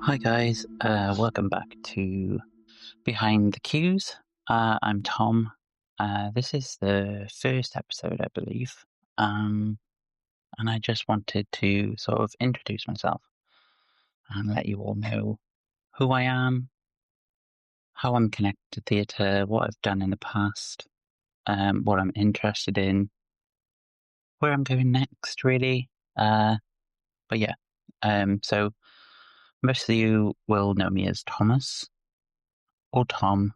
Hi guys, welcome back to Behind the Cues. I'm Tom. This is the first episode, I believe, and I just wanted to sort of introduce myself and let you all know who I am, how I'm connected to theatre, what I've done in the past, what I'm interested in, where I'm going next, really. But yeah, so most of you will know me as Thomas or Tom,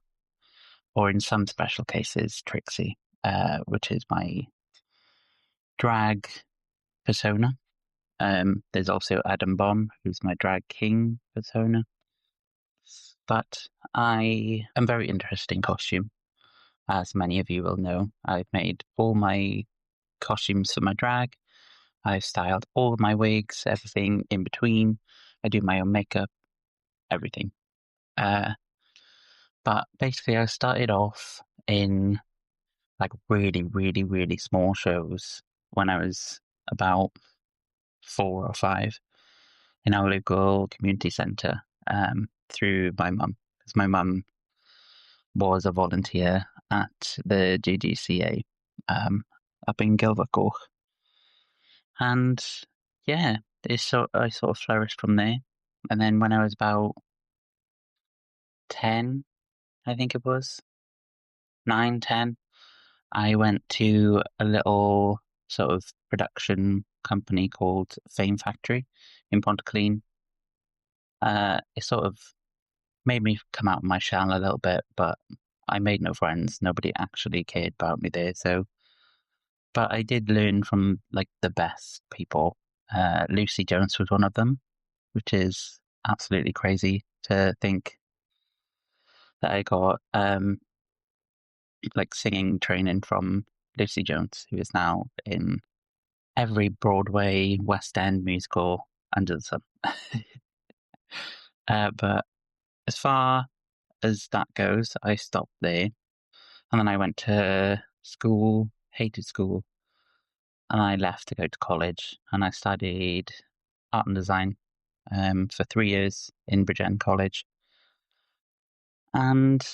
or in some special cases, Trixie, which is my drag persona. There's also Adam Bomb, who's my drag king persona. But I am very interested in costume, as many of you will know. I've made all my costumes for my drag. I've styled all of my wigs, everything in between. I do my own makeup, everything. But basically, I started off in like really, really, really small shows when I was about 4 or 5 in our local community centre, through my mum, because my mum was a volunteer at the GGCA, up in Gilvercourt. And yeah, I sort of flourished from there. And then when I was about 10, I think it was, 9, 10, I went to a little sort of production company called Fame Factory in Pontyclean. It sort of made me come out of my shell a little bit, but I made no friends. Nobody actually cared about me there. So, but I did learn from like the best people. Lucy Jones was one of them, which is absolutely crazy to think that I got like singing training from Lucy Jones, who is now in every Broadway, West End musical under the sun. But as far as that goes, I stopped there. And then I went to school, hated school, and I left to go to college. And I studied art and design for 3 years in Bridgend College. And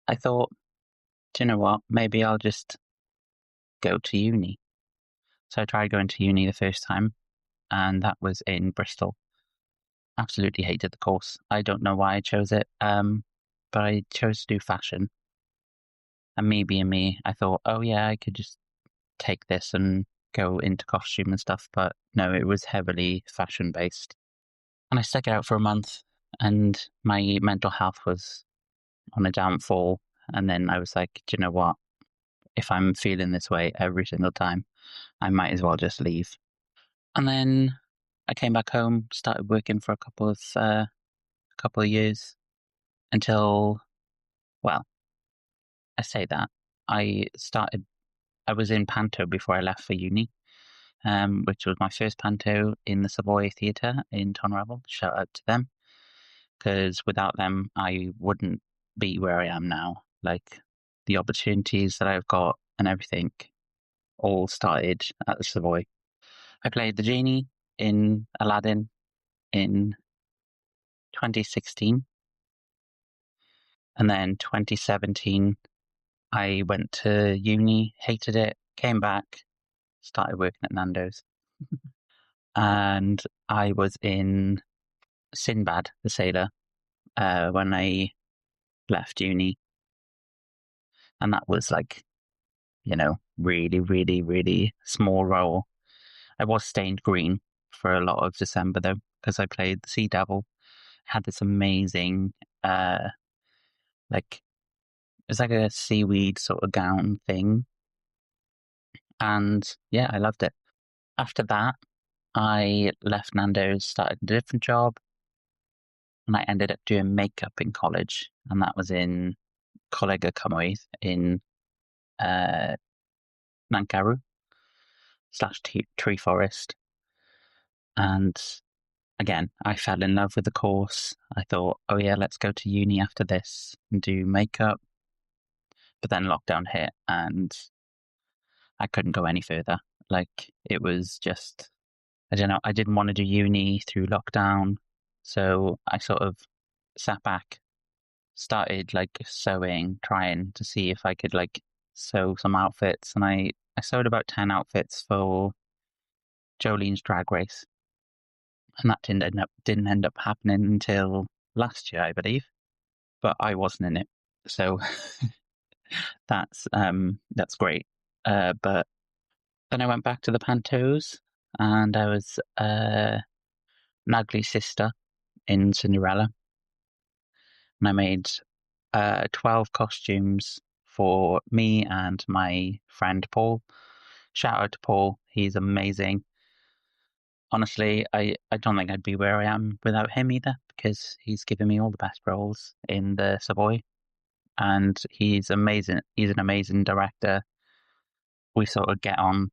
I thought, do you know what? Maybe I'll just go to uni. So I tried going to uni the first time, and that was in Bristol. Absolutely hated the course. I don't know why I chose it, but I chose to do fashion. And me being me, I thought, oh yeah, I could just take this and go into costume and stuff. But no, it was heavily fashion based. And I stuck it out for a month, and my mental health was on a downfall. And then I was like, do you know what? If I'm feeling this way every single time, I might as well just leave. And then I came back home, started working for a couple of years until, well, I say that I started. I was in Panto before I left for uni, which was my first Panto in the Savoy Theatre in Tonravel. Shout out to them, because without them, I wouldn't be where I am now. Like the opportunities that I've got and everything all started at the Savoy. I played the genie in Aladdin in 2016, and then 2017 I went to uni, hated it, came back, started working at Nando's, and I was in Sinbad the Sailor when I left uni, and that was like, really, really, really small role. I was stained green for a lot of December though, because I played the Sea Devil. Had this amazing, like, it's like a seaweed sort of gown thing, and yeah, I loved it. After that, I left Nando's, started a different job, and I ended up doing makeup in college, and that was in Colega Cymru in uh, Nancarrow / Tree Forest. And again, I fell in love with the course. I thought, oh yeah, let's go to uni after this and do makeup. But then lockdown hit and I couldn't go any further. Like it was just, I don't know, I didn't want to do uni through lockdown. So I sort of sat back, started like sewing, trying to see if I could like sew some outfits, and I sewed about 10 outfits for Jolene's Drag Race, and that didn't end up happening until last year, I believe. But I wasn't in it, so that's great. But then I went back to the Pantos, and I was an ugly sister in Cinderella, and I made 12 costumes for me and my friend Paul. Shout out to Paul, he's amazing. Honestly, I don't think I'd be where I am without him either, because he's given me all the best roles in the Savoy, and he's amazing. He's an amazing director. We sort of get on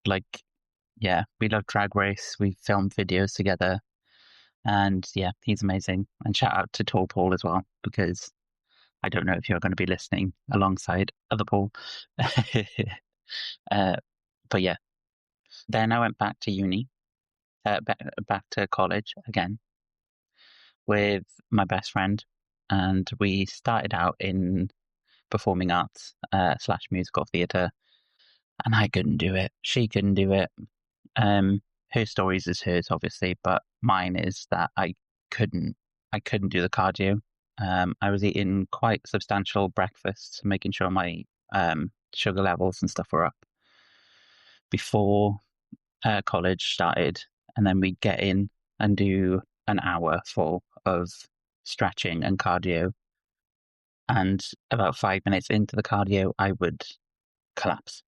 like, yeah, we love Drag Race. We filmed videos together, and yeah, he's amazing. And shout out to Tall Paul as well, because I don't know if you're going to be listening alongside other Paul. uh, but yeah, then I went back to uni, back to college again with my best friend, and we started out in performing arts slash musical theatre, and I couldn't do it. She couldn't do it. Um, her stories is hers, obviously, but mine is that couldn't, I couldn't do the cardio. I was eating quite substantial breakfasts, making sure my sugar levels and stuff were up before college started, and then we'd get in and do an hour full of stretching and cardio. And about 5 minutes into the cardio, I would collapse.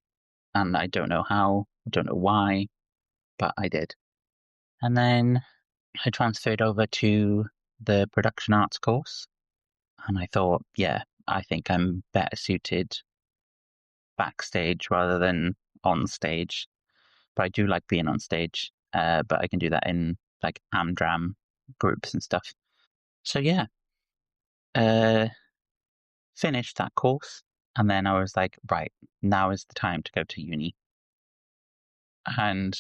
And I don't know how, I don't know why, but I did. And then I transferred over to the production arts course. And I thought, yeah, I think I'm better suited backstage rather than on stage. But I do like being on stage, but I can do that in like Amdram groups and stuff. So yeah, uh, finished that course. And then I was like, right, now is the time to go to uni. And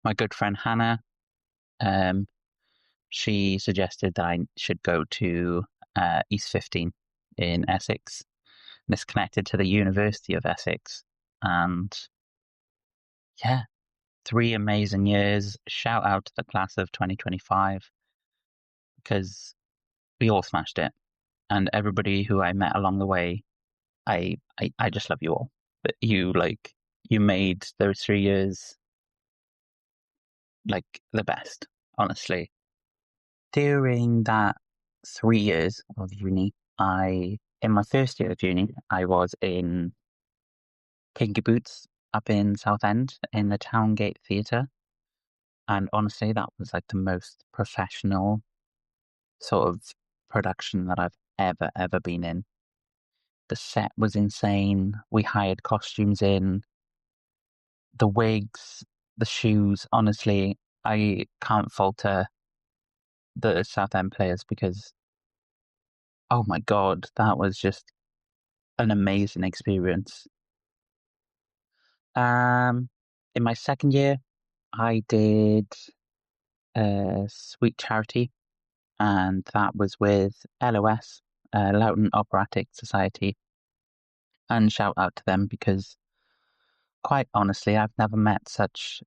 my good friend Hannah, um, she suggested that I should go to East 15 in Essex. And it's connected to the University of Essex. And yeah, 3 amazing years. Shout out to the class of 2025, because we all smashed it. And everybody who I met along the way, I just love you all. But you made those 3 years like the best, honestly. During that 3 years of uni, in my first year of uni, I was in Kinky Boots up in Southend in the Towngate Theatre. And honestly, that was like the most professional sort of production that I've ever been in. The set was insane. We hired costumes in, the wigs, the shoes. Honestly, I can't falter the Southend players because, oh my God, that was just an amazing experience. Um, in my second year, I did Sweet Charity, and that was with LOS, Loughton Operatic Society. And shout out to them because, quite honestly, I've never met such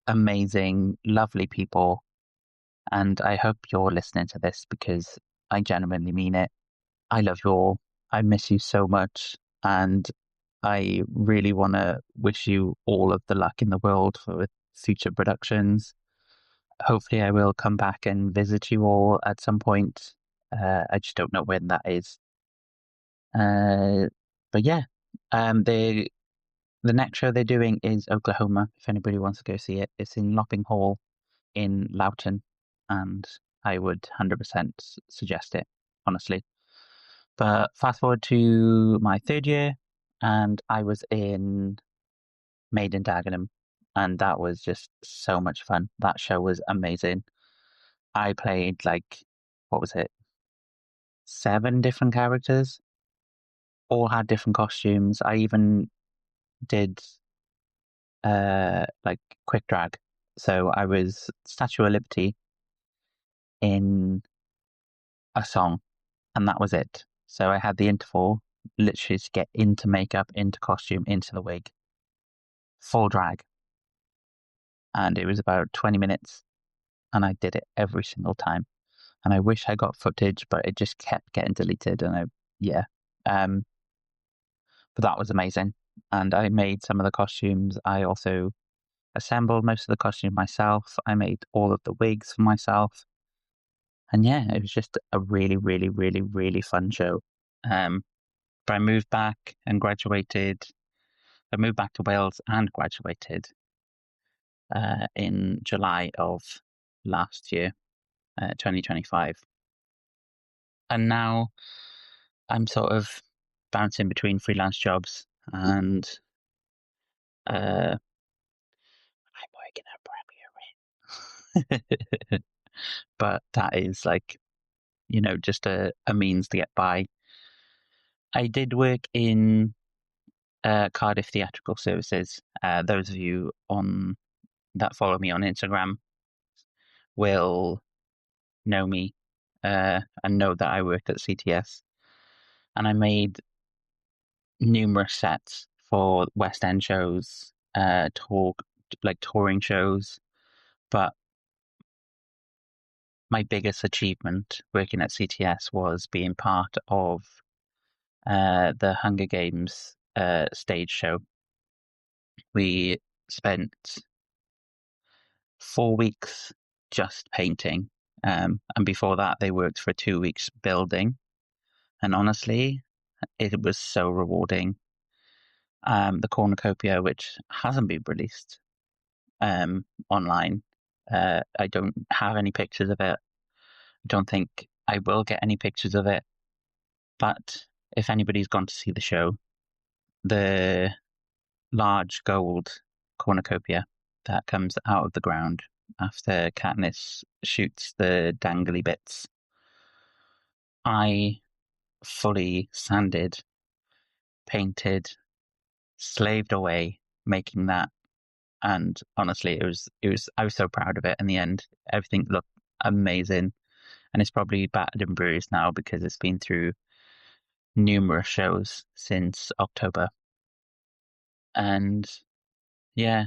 amazing, lovely people. And I hope you're listening to this because I genuinely mean it. I love you all. I miss you so much. And I really want to wish you all of the luck in the world for future productions. Hopefully, I will come back and visit you all at some point. I just don't know when that is. Uh, but yeah, the next show they're doing is Oklahoma. If anybody wants to go see it, it's in Lopping Hall in Loughton, and I would 100% suggest it, honestly. But fast forward to my third year, and I was in Made in Dagenham, and that was just so much fun. That show was amazing. I played like, what was it, 7 different characters, all had different costumes. I even did like quick drag. So I was Statue of Liberty, in a song, and that was it. So I had the interval literally to get into makeup, into costume, into the wig, full drag. And it was about 20 minutes, and I did it every single time. And I wish I got footage, but it just kept getting deleted. Yeah. Um, but that was amazing. And I made some of the costumes. I also assembled most of the costumes myself. I made all of the wigs for myself. And yeah, it was just a really, really, really, really fun show. But I moved back and graduated. I moved back to Wales and graduated in July of last year, 2025. And now I'm sort of bouncing between freelance jobs and I'm working at Premier. But that is like, just a means to get by. I did work in Cardiff Theatrical Services. Those of you that follow me on Instagram will know me and know that I worked at CTS. And I made numerous sets for West End shows, touring shows. But my biggest achievement working at CTS was being part of the Hunger Games stage show. We spent 4 weeks just painting. And before that, they worked for 2 weeks building. And honestly, it was so rewarding. The cornucopia, which hasn't been released online, I don't have any pictures of it. I don't think I will get any pictures of it. But if anybody's gone to see the show, the large gold cornucopia that comes out of the ground after Katniss shoots the dangly bits, I fully sanded, painted, slaved away making that. And honestly, I was so proud of it in the end. Everything looked amazing. And it's probably battered and bruised now because it's been through numerous shows since October. And yeah,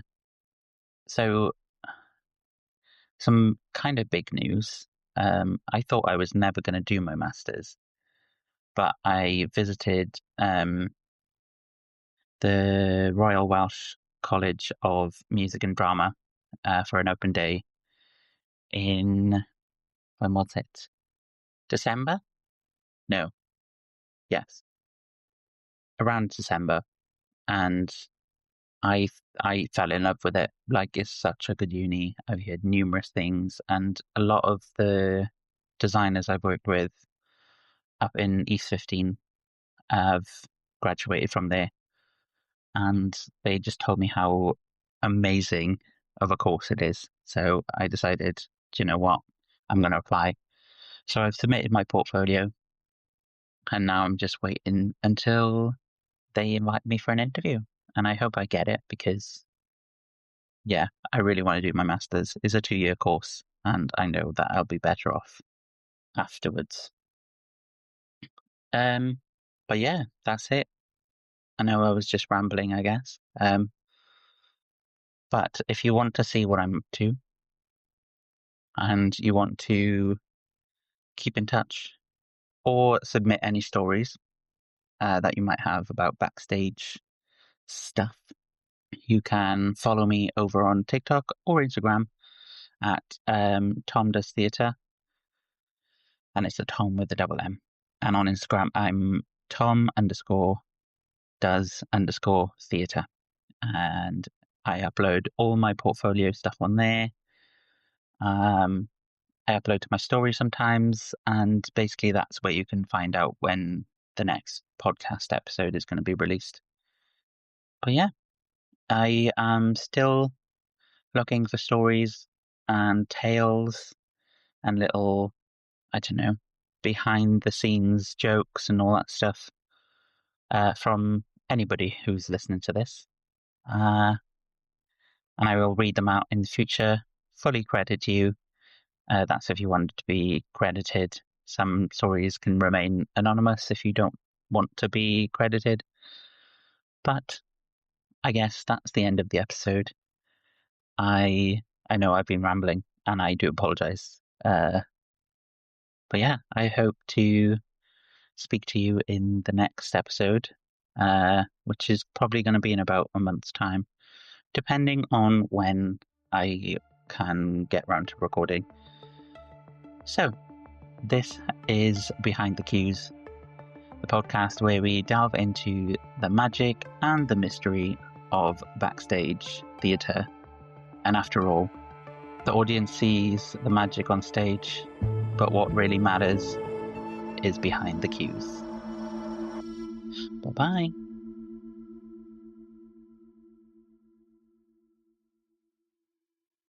so some kind of big news. I thought I was never going to do my master's, but I visited the Royal Welsh College of Music and Drama for an open day in, when was it? December? No, yes, around December. And I I fell in love with it. Like, it's such a good uni. I've heard numerous things, and a lot of the designers I've worked with up in East 15 have graduated from there, and they just told me how amazing of a course it is. So I decided, do you know what? I'm going to apply. So I've submitted my portfolio, and now I'm just waiting until they invite me for an interview. And I hope I get it because, yeah, I really want to do my master's. It's a 2-year course, and I know that I'll be better off afterwards. But yeah, that's it. I know I was just rambling, I guess. But if you want to see what I'm up to and you want to keep in touch or submit any stories that you might have about backstage stuff, you can follow me over on TikTok or Instagram at Tom Does Theatre, and it's a Tom with a double M. And on Instagram, I'm Tom_does_theatre, and I upload all my portfolio stuff on there. I upload to my story sometimes, and basically that's where you can find out when the next podcast episode is going to be released. But yeah, I am still looking for stories and tales and little, I don't know, behind the scenes jokes and all that stuff from anybody who's listening to this. And I will read them out in the future, fully credit you. That's if you want to be credited. Some stories can remain anonymous if you don't want to be credited. But I guess that's the end of the episode. I know I've been rambling, and I do apologize. But yeah, I hope to speak to you in the next episode, which is probably going to be in about a month's time, depending on when I can get round to recording. So, this is Behind the Cues, the podcast where we delve into the magic and the mystery of backstage theatre. And after all, the audience sees the magic on stage, but what really matters is behind the cues. Bye-bye.